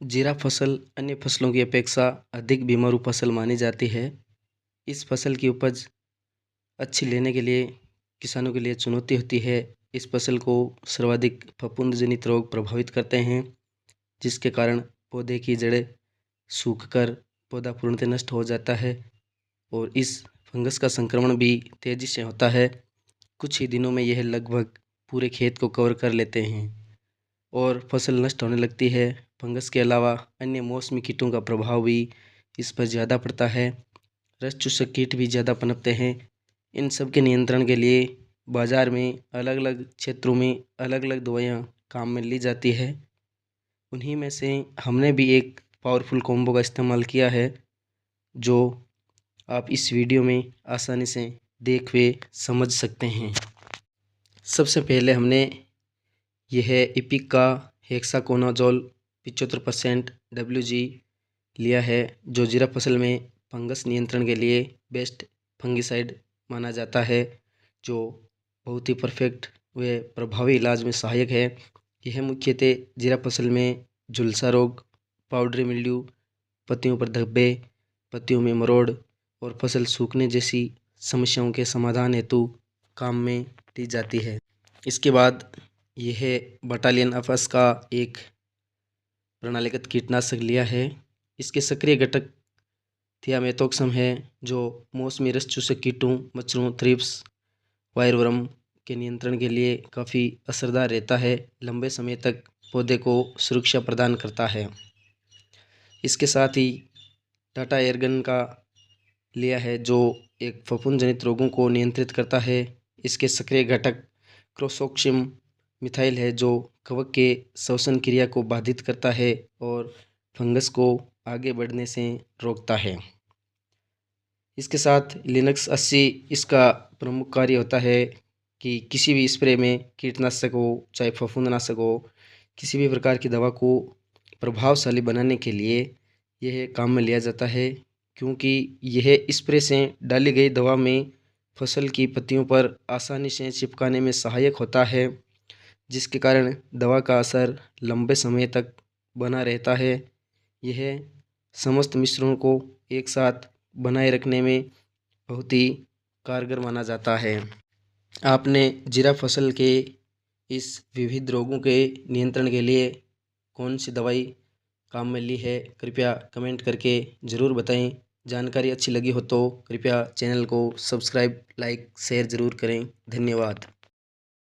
जीरा फसल अन्य फसलों की अपेक्षा अधिक बीमारू फसल मानी जाती है। इस फसल की उपज अच्छी लेने के लिए किसानों के लिए चुनौती होती है। इस फसल को सर्वाधिक फफूंद जनित रोग प्रभावित करते हैं, जिसके कारण पौधे की जड़ें सूखकर पौधा पूर्णतः नष्ट हो जाता है और इस फंगस का संक्रमण भी तेजी से होता है। कुछ ही दिनों में यह लगभग पूरे खेत को कवर कर लेते हैं और फसल नष्ट होने लगती है। फंगस के अलावा अन्य मौसमी कीटों का प्रभाव भी इस पर ज़्यादा पड़ता है। रस चूसक कीट भी ज़्यादा पनपते हैं। इन सब के नियंत्रण के लिए बाज़ार में अलग अलग क्षेत्रों में अलग अलग दवाइयाँ काम में ली जाती है। उन्हीं में से हमने भी एक पावरफुल कॉम्बो का इस्तेमाल किया है, जो आप इस वीडियो में आसानी से देख वे समझ सकते हैं। सबसे पहले हमने यह इपिक का हेक्साकोनाजोल 75% WG लिया है, जो जीरा फसल में फंगस नियंत्रण के लिए बेस्ट फंगिसाइड माना जाता है, जो बहुत ही परफेक्ट व प्रभावी इलाज में सहायक है। यह मुख्यतः जीरा फसल में झुलसा रोग, पाउडरी मिल्ड्यू, पत्तियों पर धब्बे, पत्तियों में मरोड़ और फसल सूखने जैसी समस्याओं के समाधान हेतु काम में ली जाती है। इसके बाद यह बटालियन एफएस का एक प्रणालीगत कीटनाशक लिया है। इसके सक्रिय घटक थियामेथोक्सम है, जो मौसमी रस चूसक कीटों, मच्छरों, थ्रिप्स, वायरवर्म के नियंत्रण के लिए काफ़ी असरदार रहता है। लंबे समय तक पौधे को सुरक्षा प्रदान करता है। इसके साथ ही टाटा एयरगन का लिया है, जो एक फफूंद जनित रोगों को नियंत्रित करता है। इसके सक्रिय घटक क्रोसोक्सिम मिथाइल है, जो कवक के श्वसन क्रिया को बाधित करता है और फंगस को आगे बढ़ने से रोकता है। इसके साथ लिनक्स 80 इसका प्रमुख कार्य होता है कि किसी भी स्प्रे में कीटनाशक हो, चाहे फफूंदनाशक हो, किसी भी प्रकार की दवा को प्रभावशाली बनाने के लिए यह काम में लिया जाता है, क्योंकि यह स्प्रे से डाली गई दवा में फसल की पत्तियों पर आसानी से चिपकाने में सहायक होता है, जिसके कारण दवा का असर लंबे समय तक बना रहता है। यह समस्त मिश्रणों को एक साथ बनाए रखने में बहुत ही कारगर माना जाता है। आपने जीरा फसल के इस विविध रोगों के नियंत्रण के लिए कौन सी दवाई काम में ली है, कृपया कमेंट करके ज़रूर बताएं। जानकारी अच्छी लगी हो तो कृपया चैनल को सब्सक्राइब, लाइक, शेयर ज़रूर करें। धन्यवाद।